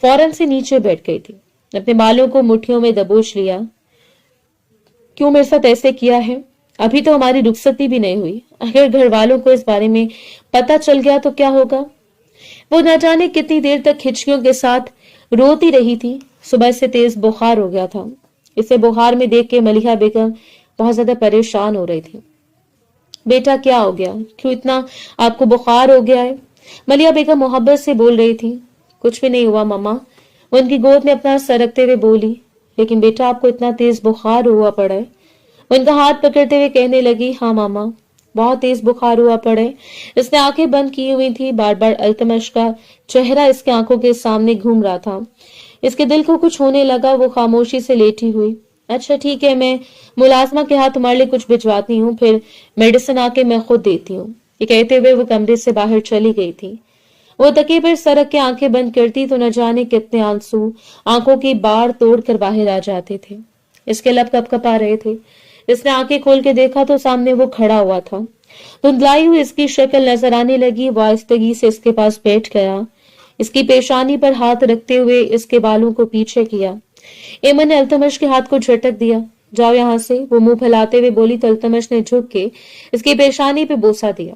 फौरन से नीचे बैठ गई थी। अपने बालों को मुट्ठियों में दबोच लिया। क्यों मेरे साथ ऐसे किया है? अभी तो हमारी रुखसती भी नहीं हुई। अगर घर वालों को इस बारे में पता चल गया तो क्या होगा? वो न जाने कितनी देर तक हिचकियों के साथ रोती रही थी। सुबह से तेज बुखार हो गया था। इसे बुखार में देख के मलिहा बेगम बहुत ज्यादा परेशान हो रही थी। बेटा क्या हो गया? क्यों इतना आपको बुखार हो गया है? मलिहा बेगम मोहब्बत से बोल रही थी। कुछ भी नहीं हुआ मम्मा, वो उनकी गोद में अपना सर रखते हुए बोली। लेकिन बेटा आपको इतना तेज बुखार हुआ पड़ा है। वो उनका हाथ पकड़ते हुए कहने लगी, हाँ मामा बहुत तेज बुखार हुआ पड़ा है। इसने आंखें बंद की हुई थी। बार बार अल्तमश का चेहरा इसके आंखों के सामने घूम रहा था। इसके दिल को कुछ होने लगा। वो खामोशी से लेटी हुई, अच्छा ठीक है, मैं मुलाजमा के हाथ तुम्हारे लिए कुछ भिजवाती हूँ, फिर मेडिसिन आके मैं खुद देती हूँ। ये कहते हुए वो कमरे से बाहर चली गई थी। वो तकिए पर सरक के आंखें बंद करती तो न जाने कितने आंसू आंखों की बाढ़ तोड़कर बाहर आ जाते थे। इसके लब कपकपा रहे थे। इसने आंखें खोल के देखा तो सामने वो खड़ा हुआ था। धुंधलाई हुई इसकी शक्ल नजर आने लगी। वो आहिस्तगी से इसके पास बैठ गया। इसकी पेशानी पर हाथ रखते हुए इसके बालों को पीछे किया। एमन ने अल्तमश के हाथ को झटक दिया। जाओ यहां से, वो मुंह फैलाते हुए बोली तो अल्तमश ने झुक के इसकी पेशानी पे बोसा दिया।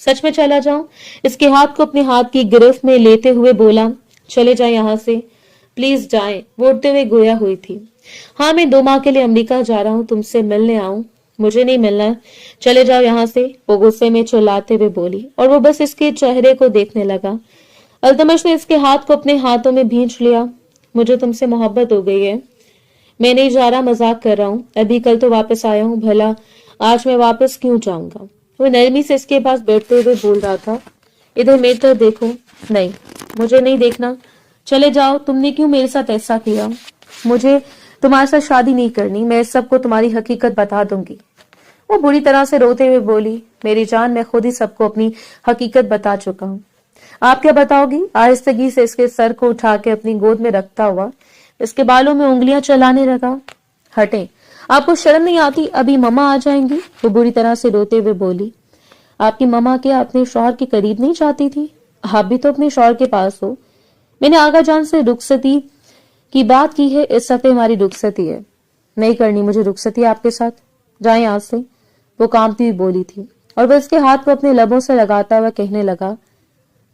सच में चला जाऊं? इसके हाथ को अपने हाथ की गिरफ्त में लेते हुए बोला। चले जाए यहां से, प्लीज जाएं। वो उठते हुए गोया हुई थी। हाँ, मैं 2 माह के लिए अमेरिका जा रहा हूँ, तुमसे मिलने आऊं। मुझे नहीं मिलना, चले जाओ यहां से, वो गुस्से में चिल्लाते हुए बोली और वो बस इसके चेहरे को देखने लगा। अल्तमश ने इसके हाथ को अपने हाथों में भींच लिया। मुझे तुमसे मोहब्बत हो गई है। मैं नहीं जा रहा, मजाक कर रहा हूँ। अभी कल तो वापस आया हूँ, भला आज मैं वापस क्यों जाऊंगा? वो नरमी से इसके पास बैठते हुए बोल रहा था। इधर मेरी तरफ देखो। नहीं, मुझे नहीं देखना, चले जाओ। तुमने क्यों मेरे साथ ऐसा किया? मुझे तुम्हारे साथ शादी नहीं करनी, मैं इस सबको तुम्हारी हकीकत बता दूंगी। वो बुरी तरह से रोते हुए बोली, मेरी जान, मैं खुद ही सबको अपनी हकीकत बता चुका हूँ। आप क्या बताओगी? आहिस्तगी से इसके सर को उठा के अपनी गोद में रखता हुआ इसके बालों में उंगलियां चलाने लगा। हटें, आपको शर्म नहीं आती? अभी मम्मा आ जाएंगी। वो बुरी तरह से रोते हुए बोली। आपकी मम्मा क्या अपने शौहर के करीब नहीं जाती थी? आप भी तो अपने शौहर के पास हो। मैंने आगा जान से रुखसती की बात की है, इस हफ्ते हमारी रुखसती है। नहीं करनी मुझे रुखसती आपके साथ, जाए यहां से, वो कांपती हुई बोली थी। और वह इसके हाथ को अपने लबों से लगाता हुआ कहने लगा,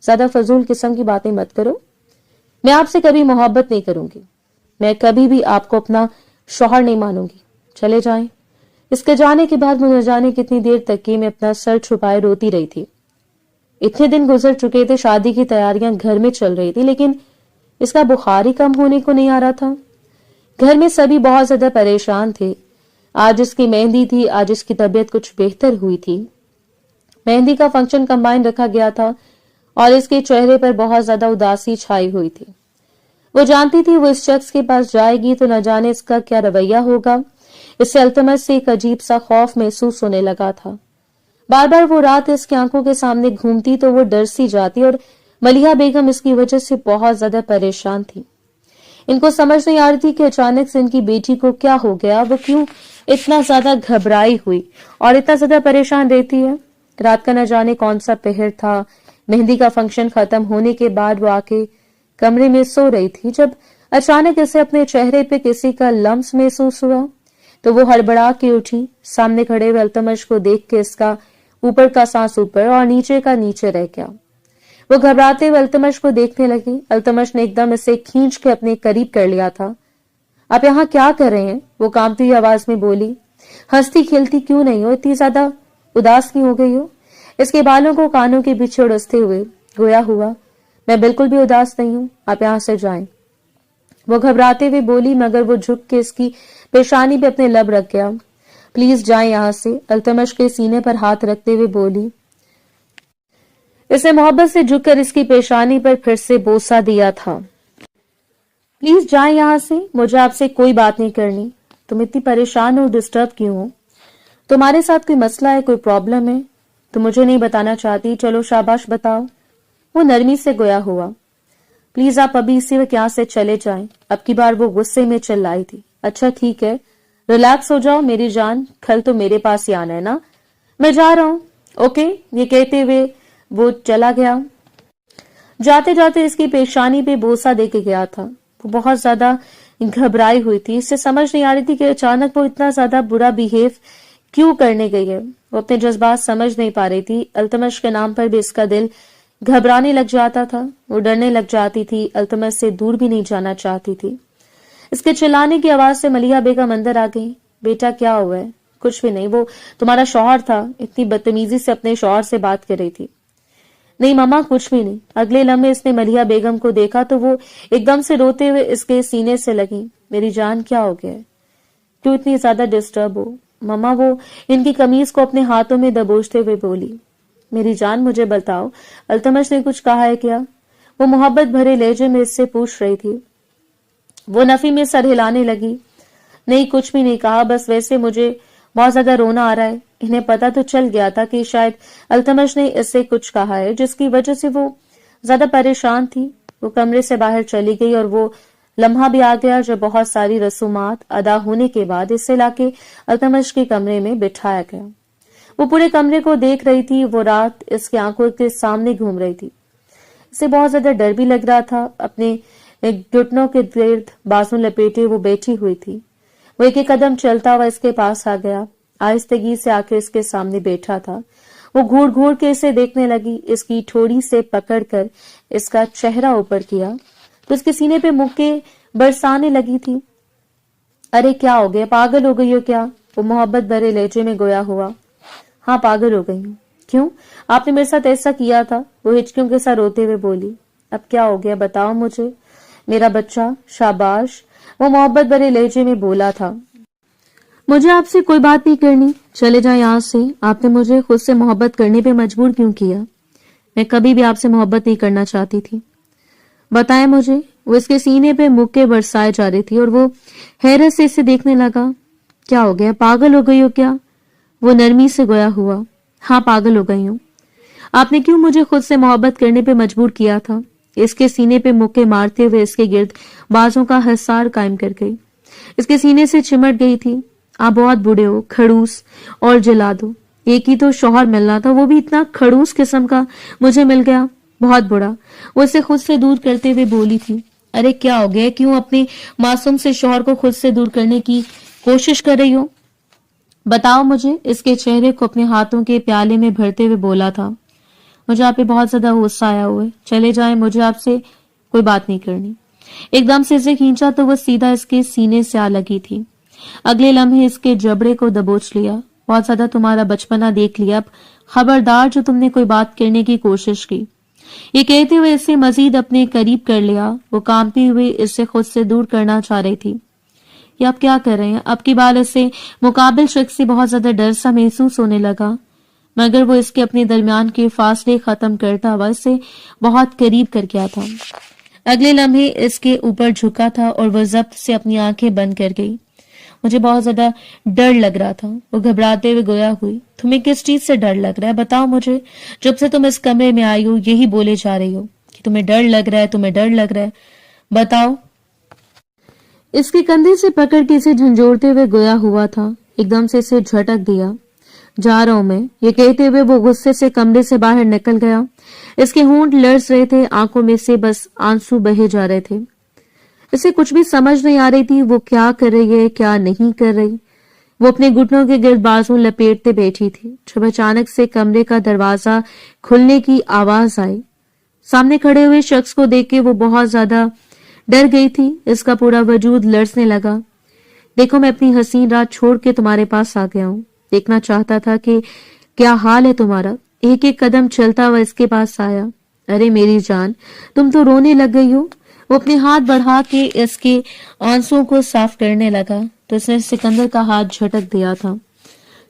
ज्यादा फजूल किस्म की बातें मत करो। मैं आपसे कभी मोहब्बत नहीं करूंगी। मैं कभी भी आपको अपना शौहर नहीं मानूंगी। चले जाएं। इसके जाने के बाद मुझे जाने कितनी देर तक की मैं अपना सर छुपाए रोती रही थी। इतने दिन गुजर चुके थे, शादी की तैयारियां घर में चल रही थी, लेकिन इसका बुखार ही कम होने को नहीं आ रहा था। घर में सभी बहुत ज्यादा परेशान थे। आज इसकी मेहंदी थी, आज इसकी तबीयत कुछ बेहतर हुई थी। मेहंदी का फंक्शन कंबाइन रखा गया था और इसके चेहरे पर बहुत ज्यादा उदासी छाई हुई थी। वो जानती थी वो इस शख्स के पास जाएगी तो न जाने इसका क्या रवैया होगा। इससे अल्तमश से एक अजीब सा खौफ महसूस होने लगा था। बार बार वो रात इसकी आंखों के सामने घूमती तो वो डर सी जाती और मलिहा बेगम इसकी वजह से बहुत ज्यादा परेशान थी। इनको समझ नहीं आ रही थी कि अचानक से इनकी बेटी को क्या हो गया, वो क्यों इतना ज्यादा घबराई हुई और इतना ज्यादा परेशान रहती है। रात का न जाने कौन सा पहर था। मेहंदी का फंक्शन खत्म होने के बाद वो आके कमरे में सो रही थी जब अचानक इसे अपने चेहरे पे किसी का लम्स महसूस हुआ। तो वो हड़बड़ा के उठी। सामने खड़े हुए अल्तमश को देख के इसका ऊपर का सांस ऊपर और नीचे का नीचे रह गया। वो घबराते हुए अल्तमश को देखने लगी। अल्तमश ने एकदम इसे खींच के अपने करीब कर लिया था। आप यहाँ क्या कर रहे हैं? वो कांपती हुई आवाज में बोली। हंसती खेलती क्यों नहीं हो? इतनी ज्यादा उदास क्यों हो गई हो? इसके बालों को कानों के पीछे उड़सते हुए गोया हुआ, मैं बिल्कुल भी उदास नहीं हूं, आप यहां से जाएं। वो घबराते हुए बोली, मगर वो झुक के इसकी पेशानी पे अपने लब रख गया। प्लीज जाएं यहां से, अल्तमश के सीने पर हाथ रखते हुए बोली। इसने मोहब्बत से झुककर इसकी पेशानी पर फिर से बोसा दिया था। प्लीज जाएं यहां से, मुझे आपसे कोई बात नहीं करनी। तुम इतनी परेशान और डिस्टर्ब क्यों हो? तुम्हारे साथ कोई मसला है, कोई प्रॉब्लम है? तुम मुझे नहीं बताना चाहती, चलो शाबाश बताओ। वो नरमी से गोया हुआ। प्लीज आप अभी इसी वक्त यहाँ से चले जाएं। अब की बार वो गुस्से में चिल्लाई थी। अच्छा ठीक है, रिलैक्स हो जाओ मेरी जान, कल तो मेरे पास ही आना है ना, मैं जा रहा हूँ। ओके, ये कहते हुए वो चला गया। जाते जाते इसकी पेशानी पे बोसा दे के गया था। वो बहुत ज्यादा घबराई हुई थी। इससे समझ नहीं आ रही थी कि अचानक वो इतना ज्यादा बुरा बिहेव क्यों करने गई है। वो अपने जज्बात समझ नहीं पा रही थी। अल्तमश के नाम पर भी इसका दिल घबराने लग जाता था। वो डरने लग जाती थी, अल्तमश से दूर भी नहीं जाना चाहती थी। इसके चिल्लाने की आवाज से मलिहा बेगम अंदर आ गई। बेटा क्या हुआ है? कुछ भी नहीं, वो तुम्हारा शौहर था, इतनी बदतमीजी से अपने शौहर से बात कर रही थी। नहीं मम्मा, कुछ भी नहीं। अगले लम्हे इसने मलिहा बेगम को देखा तो वो एकदम से रोते हुए इसके सीने से लगी। मेरी जान क्या हो गया? क्यों इतनी ज्यादा डिस्टर्ब हो? मम्मा वो इनकी कमीज को अपने हाथों में दबोचते हुए बोली। मेरी जान मुझे बताओ, अल्तमश ने कुछ कहा है क्या? वो मोहब्बत भरे लहजे में इससे पूछ रही थी। वो नफी में सर हिलाने लगी। नहीं, कुछ भी नहीं कहा, बस वैसे मुझे बहुत ज्यादा रोना आ रहा है, انہیں پتا تو چل گیا تھا کہ شاید التمش نے اس سے کچھ کہا ہے جس کی وجہ سے وہ زیادہ پریشان تھی۔ وہ کمرے سے باہر چلی گئی اور وہ لمحہ بھی آ گیا جب بہت ساری رسومات ادا ہونے کے بعد اسے لا کے التمش کے کمرے میں بٹھایا گیا۔ وہ پورے کمرے کو دیکھ رہی تھی۔ وہ رات اس کی آنکھوں کے سامنے گھوم رہی تھی۔ اسے بہت زیادہ ڈر بھی لگ رہا تھا۔ اپنے گھٹنوں کے گرد بازو لپیٹے وہ بیٹھی ہوئی تھی۔ وہ ایک ایک قدم چلتا ہوا اس کے پاس آ گیا، آہستگی سے آ کے اس کے سامنے بیٹھا تھا۔ وہ گھور گھور کے اسے دیکھنے لگی، اس کی ٹھوڑی سے پکڑ کر اس کا چہرہ اوپر کیا تو اس کے سینے پہ مکے برسانے لگی تھی۔ ارے کیا ہو گیا، پاگل ہو گئی ہو کیا؟ وہ محبت بھرے لہجے میں گویا ہوا۔ ہاں پاگل ہو گئی ہوں۔ کیوں؟ آپ نے میرے ساتھ ایسا کیا تھا، وہ ہچکیوں کے ساتھ روتے ہوئے بولی۔ اب کیا ہو گیا بتاؤ مجھے میرا بچہ، شاباش، وہ محبت بھرے لہجے میں بولا تھا۔ مجھے آپ سے کوئی بات نہیں کرنی، چلے جائیں یہاں سے۔ آپ نے مجھے خود سے محبت کرنے پہ مجبور کیوں کیا؟ میں کبھی بھی آپ سے محبت نہیں کرنا چاہتی تھی۔ بتائیں مجھے۔ وہ اس کے سینے پہ مکے برسائے جا رہی تھی اور وہ حیرت سے اسے دیکھنے لگا۔ کیا ہو گیا، پاگل ہو گئی ہو کیا؟ وہ نرمی سے گویا ہوا۔ ہاں پاگل ہو گئی ہوں۔ آپ نے کیوں مجھے خود سے محبت کرنے پہ مجبور کیا تھا؟ اس کے سینے پہ مکے مارتے ہوئے اس کے گرد بازوں کا حصار قائم کر گئی۔ اس کے سینے سے چمٹ گئی تھی۔ آپ بہت بوڑھے ہو، کھڑوس اور جلا دو۔ ایک ہی تو شوہر ملنا تھا، وہ بھی اتنا کھڑوس قسم کا مجھے مل گیا، بہت بڑا۔ وہ اسے خود سے دور کرتے ہوئے بولی تھی۔ ارے کیا ہو گیا، کیوں اپنے معصوم سے شوہر کو خود سے دور کرنے کی کوشش کر رہی ہو؟ بتاؤ مجھے۔ اس کے چہرے کو اپنے ہاتھوں کے پیالے میں بھرتے ہوئے بولا تھا۔ مجھے آپ پہ بہت زیادہ غصہ آیا ہوا ہے، چلے جائیں، مجھے آپ سے کوئی بات نہیں کرنی۔ ایک دم سے اسے کھینچا تو وہ سیدھا اس کے سینے سے آ لگی تھی۔ اگلے لمحے اس کے جبڑے کو دبوچ لیا۔ بہت زیادہ تمہارا بچپنا دیکھ لیا، اب خبردار جو تم نے کوئی بات کرنے کی کوشش کی۔ یہ کہتے ہوئے اسے مزید اپنے قریب کر لیا۔ وہ کانپتی ہوئی اس سے خود سے دور کرنا چاہ رہی تھی۔ یہ آپ کیا کر رہے ہیں؟ اب کی بار اسے مقابل شخص سے بہت زیادہ ڈر سا محسوس ہونے لگا، مگر وہ اس کے اپنے درمیان کے فاصلے ختم کرتا ہوا اسے بہت قریب کر گیا تھا۔ اگلے لمحے اس کے اوپر جھکا تھا اور وہ ضبط سے اپنی آنکھیں بند کر گئی۔ مجھے بہت زیادہ ڈر لگ رہا تھا، وہ گھبراتے ہوئے گویا ہوئی۔ تمہیں کس چیز سے ڈر لگ رہا ہے؟ بتاؤ مجھے۔ جب سے تم اس کمرے میں آئی ہو یہی بولے جا رہی ہو کہ تمہیں ڈر لگ رہا ہے، تمہیں ڈر لگ رہا ہے، بتاؤ۔ اس کے کندھے سے پکڑ کے اسے جھنجھوڑتے ہوئے گویا ہوا تھا۔ ایک دم سے اسے جھٹک دیا۔ جا رہا ہوں میں، یہ کہتے ہوئے وہ غصے سے کمرے سے باہر نکل گیا۔ اس کے ہونٹ لرز رہے تھے، آنکھوں میں سے بس آنسو بہے جا رہے تھے۔ اسے کچھ بھی سمجھ نہیں آ رہی تھی، وہ کیا کر رہی ہے، کیا نہیں کر رہی۔ وہ اپنے گھٹنوں کے گرد بازو لپیٹتے بیٹھی تھی جب اچانک سے کمرے کا دروازہ کھلنے کی آواز آئی۔ سامنے کھڑے ہوئے شخص کو دیکھ کے وہ بہت زیادہ ڈر گئی تھی۔ اس کا پورا وجود لرزنے لگا۔ دیکھو، میں اپنی حسین رات چھوڑ کے تمہارے پاس آ گیا ہوں۔ دیکھنا چاہتا تھا کہ کیا حال ہے تمہارا۔ ایک ایک قدم چلتا ہوا اس کے پاس آیا۔ ارے میری جان، تم تو رونے لگ گئی ہو۔ وہ اپنے ہاتھ بڑھا کے اس کے آنسوؤں کو صاف کرنے لگا تو اس نے سکندر کا ہاتھ جھٹک دیا تھا۔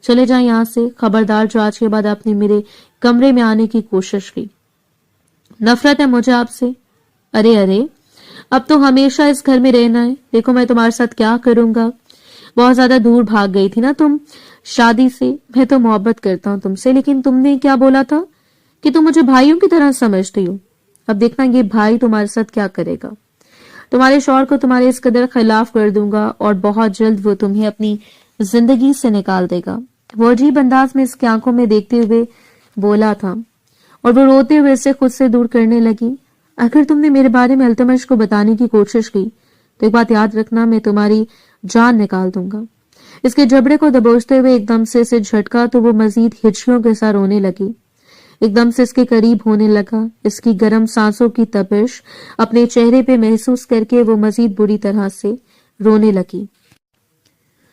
چلے جائیں یہاں سے، خبردار جو آج کے بعد آپ نے میرے کمرے میں آنے کی کوشش کی۔ نفرت ہے مجھے آپ سے۔ ارے اب تو ہمیشہ اس گھر میں رہنا ہے۔ دیکھو میں تمہارے ساتھ کیا کروں گا۔ بہت زیادہ دور بھاگ گئی تھی نا تم شادی سے۔ میں تو محبت کرتا ہوں تم سے، لیکن تم نے کیا بولا تھا کہ تم مجھے بھائیوں کی طرح سمجھتی ہو۔ اب دیکھنا یہ بھائی تمہارے ساتھ کیا کرے گا۔ تمہارے شوہر کو تمہارے اس قدر خلاف کر دوں گا اور بہت جلد وہ تمہیں اپنی زندگی سے نکال دے گا۔ وہ عجیب انداز میں اس کی آنکھوں میں دیکھتے ہوئے بولا تھا اور وہ روتے ہوئے اسے خود سے دور کرنے لگی۔ اگر تم نے میرے بارے میں التمش کو بتانے کی کوشش کی تو ایک بات یاد رکھنا، میں تمہاری جان نکال دوں گا۔ اس کے جبڑے کو دبوچتے ہوئے ایک دم سے اسے جھٹکا تو وہ مزید ہچکیوں کے ساتھ رونے لگی۔ ایک دم سے اس کے قریب ہونے لگا۔ اس کی گرم سانسوں کی تپش اپنے چہرے پہ محسوس کر کے وہ مزید بری طرح سے رونے لگی۔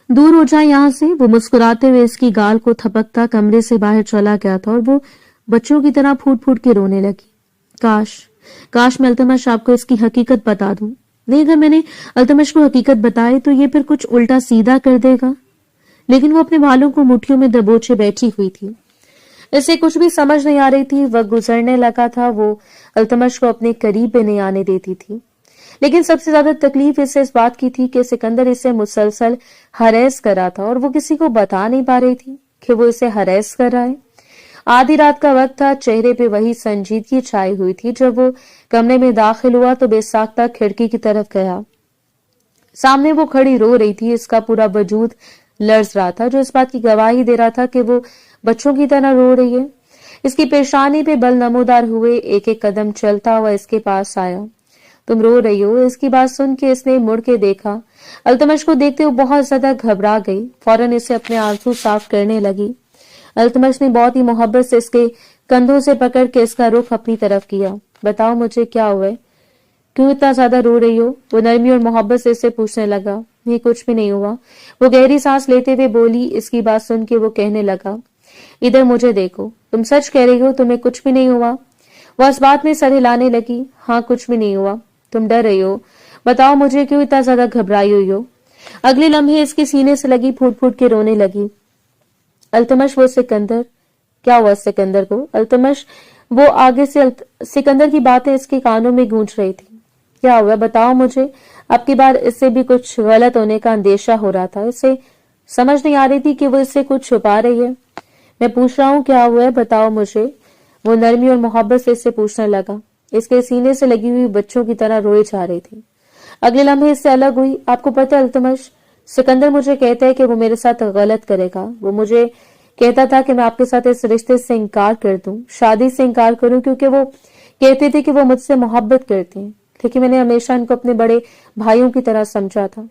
دور ہو جائے یہاں سے، وہ مسکراتے ہوئے اس کی گال کو تھپکتا کمرے سے باہر چلا گیا تھا اور وہ بچوں کی طرح پھوٹ پھوٹ کے رونے لگی۔ کاش میں التمش آپ کو اس کی حقیقت بتا دوں۔ نہیں، اگر میں نے التمش کو حقیقت بتائی تو یہ پھر کچھ الٹا سیدھا کر دے گا۔ لیکن وہ اپنے بالوں کو مٹھیوں میں دبوچے بیٹھی ہوئی تھی۔ اسے کچھ بھی سمجھ نہیں آ رہی تھی۔ وقت گزرنے لگا تھا، وہ التمش کو اپنے قریب بھی نہیں آنے دیتی تھی۔ لیکن سب سے زیادہ تکلیف اسے اس بات کی تھی کہ سکندر اسے مسلسل ہراس کر رہا تھا اور وہ کسی کو بتا نہیں پا رہی تھی۔ कि वो इसे हरेस कर रहा है। आधी रात का वक्त था, चेहरे पे वही संजीदगी छाई हुई थी। जब वो कमरे में दाखिल हुआ तो बेसाख्ता खिड़की की तरफ गया। सामने वो खड़ी रो रही थी। इसका पूरा वजूद लर्ज रहा था, जो इस बात की गवाही दे रहा था कि वो बच्चों की तरह रो रही है। इसकी पेशानी पे बल नमोदार हुए एक एक कदम चलता हुआ इसके पास आया। तुम रो रही हो? इसकी बात सुन के इसने मुड़ के देखा। अल्तमश को देखते हुए बहुत ज्यादा घबरा गई। फौरन इसे अपने आंसू साफ करने लगी। अल्तमश ने बहुत ही मोहब्बत से इसके कंधों से पकड़ के इसका रुख अपनी तरफ किया। बताओ मुझे क्या हुआ है, क्यों इतना ज्यादा रो रही हो? वो नरमी और मोहब्बत से इससे पूछने लगा। ये कुछ भी नहीं हुआ, वो गहरी सांस लेते हुए बोली। इसकी बात सुन के वो कहने लगा, इधर मुझे देखो, तुम सच कह रही हो, तुम्हें कुछ भी नहीं हुआ? वह इस बात में सर हिलाने लगी। हाँ, कुछ भी नहीं हुआ। तुम डर रही हो? बताओ मुझे, क्यों इतना ज्यादा घबराई हुई हो? अगले लम्हे इसके सीने से लगी फूट फूट के रोने लगी। अल्तमश, वो सिकंदर। क्या हुआ सिकंदर को? अल्तमश, वो आगे से सिकंदर की बातें इसके कानों में गूंज रही थी। क्या हुआ, बताओ मुझे। अब की बार इससे भी कुछ गलत होने का अंदेशा हो रहा था। इसे समझ नहीं आ रही थी कि वो इससे कुछ छुपा रही है। मैं पूछ रहा हूँ, क्या हुआ है, बताओ मुझे। वो नरमी और मोहब्बत से इससे पूछने लगा। इसके सीने से लगी हुई बच्चों की तरह रोए जा रही थी। अगले लम्हे इससे अलग हुई। आपको पता है अल्तमश, सिकंदर मुझे कहता है कि वो मेरे साथ गलत करेगा। वो मुझे कहता था कि मैं आपके साथ इस रिश्ते से इंकार कर दूं, शादी से इंकार करूं, क्योंकि वो कहते थे कि वो मुझसे मोहब्बत करते हैं। लेकिन मैंने हमेशा इनको अपने बड़े भाइयों की तरह समझा था,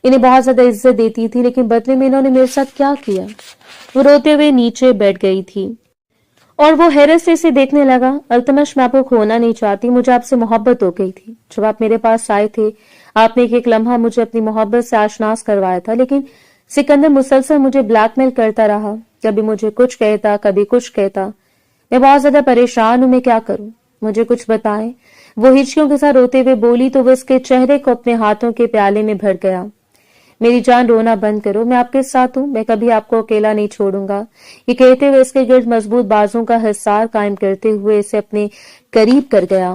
इन्हें बहुत ज्यादा इज्जत देती थी। लेकिन बदले में इन्होंने मेरे साथ क्या किया? वो रोते हुए नीचे बैठ गई थी और वो हैरत से इसे देखने लगा। अल्तमश, मैं आपको खोना नहीं चाहती, मुझे आपसे मोहब्बत हो गई थी। जब आप मेरे पास आए थे, आपने एक एक लम्हा मुझे अपनी मोहब्बत से आशनास करवाया था। लेकिन सिकंदर मुसलसल मुझे ब्लैकमेल करता रहा, कभी मुझे कुछ कहता, कभी कुछ कहता। मैं बहुत ज्यादा परेशान हूं, मैं क्या करूं, मुझे कुछ बताएं। वो हिचकियों के साथ रोते हुए बोली तो वो इसके चेहरे को अपने हाथों के प्याले में भर गया। मेरी जान, रोना बंद करो, मैं आपके साथ हूं, मैं कभी आपको अकेला नहीं छोड़ूंगा। ये कहते हुए इसके गिर्द मजबूत बाजों का हिसार कायम करते हुए इसे अपने करीब कर गया।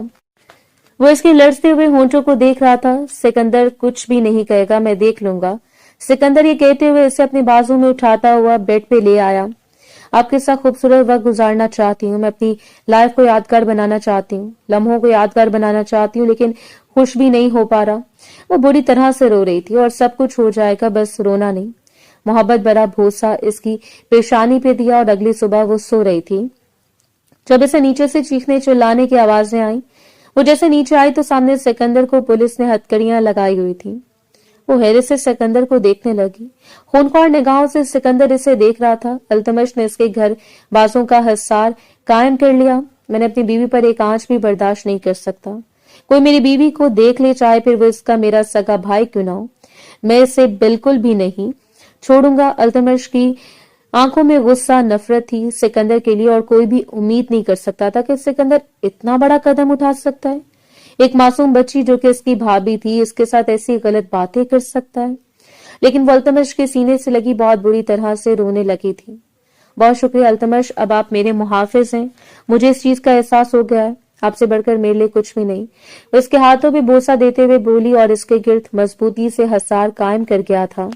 वो इसके लड़ते हुए होंठों को देख रहा था। सिकंदर कुछ भी नहीं कहेगा, मैं देख लूंगा। सिकंदर ये कहते हुए इसे अपने बाजू में उठाता हुआ बेड पे ले आया। आपके साथ खूबसूरत वक्त गुजारना चाहती हूँ, मैं अपनी लाइफ को यादगार बनाना चाहती हूँ, लम्हों को यादगार बनाना चाहती हूँ, लेकिन खुश भी नहीं हो पा रहा। वो बुरी तरह से रो रही थी। और सब कुछ हो जाएगा, बस रोना नहीं। मोहब्बत भरा भरोसा इसकी पेशानी पे दिया और अगली सुबह वो सो रही थी जब इसे नीचे से चीखने चिल्लाने की आवाजें आई। वो जैसे नीचे आई तो सामने सिकंदर को पुलिस ने हथकड़ियां लगाई हुई थी। वो हैरत से सिकंदर को देखने लगी। खूनख्वार निगाहों से सिकंदर इसे देख रहा था। अल्तमश ने इसके घर बाजों का हिसार कायम कर लिया। मैंने अपनी बीवी पर एक आंच भी बर्दाश्त नहीं कर सकता। कोई मेरी बीवी को देख ले, चाहे फिर वो इसका मेरा सगा भाई क्यों ना हो, मैं इसे बिल्कुल भी नहीं छोड़ूंगा। अल्तमश की आंखों में गुस्सा, नफरत थी सिकंदर के लिए, और कोई भी उम्मीद नहीं कर सकता था कि सिकंदर इतना बड़ा कदम उठा सकता है। एक मासूम बच्ची जो कि इसकी भाभी थी, इसके साथ ऐसी गलत बातें कर सकता है। लेकिन वो अल्तमश के सीने से लगी बहुत बुरी तरह से रोने लगी थी। बहुत शुक्रिया अल्तमश, अब आप मेरे मुहाफिज हैं। मुझे इस चीज का एहसास हो गया है, आपसे बढ़कर मेरे लिए कुछ भी नहीं। वो इसके हाथों में बोसा देते हुए बोली और इसके गिर्द मजबूती से हसार कायम कर गया था।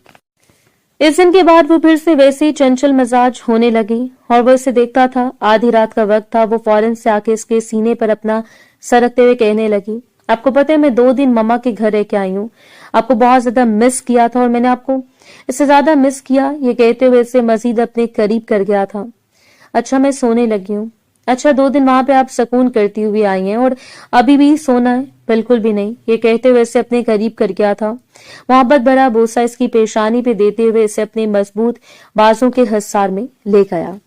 इस दिन के बाद वो फिर से वैसे ही चंचल मिजाज होने लगी और वो इसे देखता था। आधी रात का वक्त था। वो फौरन से आके इसके सीने पर अपना सर रखते हुए कहने लगी, आपको पता है मैं 2 दिन मम्मा के घर रह के आई हूँ। आपको बहुत ज्यादा मिस किया था और मैंने आपको इससे ज्यादा मिस किया। ये कहते हुए इसे मजीद अपने करीब कर गया था। अच्छा, मैं सोने लगी हूँ। अच्छा, 2 दिन वहां पे आप सुकून करती हुई आई हैं और अभी भी सोना है? बिल्कुल भी नहीं। ये कहते हुए इसे अपने करीब कर गया था। मोहब्बत भरा बोसा इसकी पेशानी पे देते हुए इसे अपने मजबूत बाजों के हिसार में ले गया।